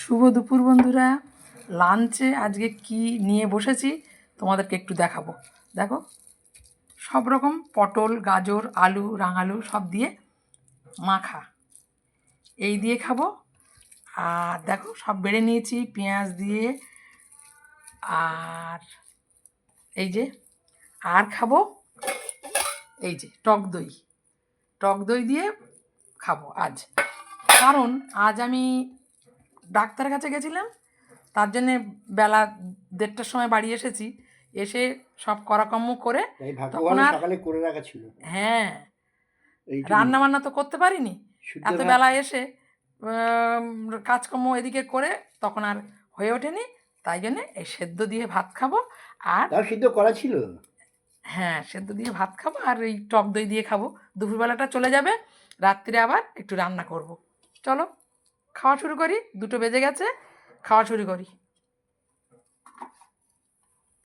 শুভ দুপুর বন্ধুরা। লাঞ্চে আজকে কি নিয়ে বসেছি তোমাদেরকে একটু দেখাবো। দেখো, সব রকম পটল, গাজর, আলু, রাঙালু সব দিয়ে মাখা, এই দিয়ে খাবো। আর দেখো, সব বেড়ে নিয়েছি পেঁয়াজ দিয়ে। আর এই যে, আর খাবো এই যে টক দই দিয়ে খাবো আজ। কারণ আজ আমি ডাক্তারের কাছে গেছিলাম, তার জন্যে বেলা 1:30টার সময় বাড়ি এসেছি। এসে সব কর্ম করে তখন আর সকালে করে রাখা ছিল। হ্যাঁ, এইটুকু রান্না বান্না তো করতে পারিনি। শুদ্ধ এত ভাত। বেলা এসে কাজকর্ম এদিকে করে তখন আর হয়ে ওঠেনি। তাই জন্যে এই সেদ্ধ দিয়ে ভাত খাবো। আর তাও সিদ্ধ করা ছিল। হ্যাঁ, সেদ্ধ দিয়ে ভাত খাবো আর এই টক দই দিয়ে খাবো। দুপুরবেলাটা চলে যাবে, রাত্রিরে আবার একটু রান্না করব। চলো খাওয়া শুরু করি, 2টো বেজে গেছে, খাওয়া শুরু করি।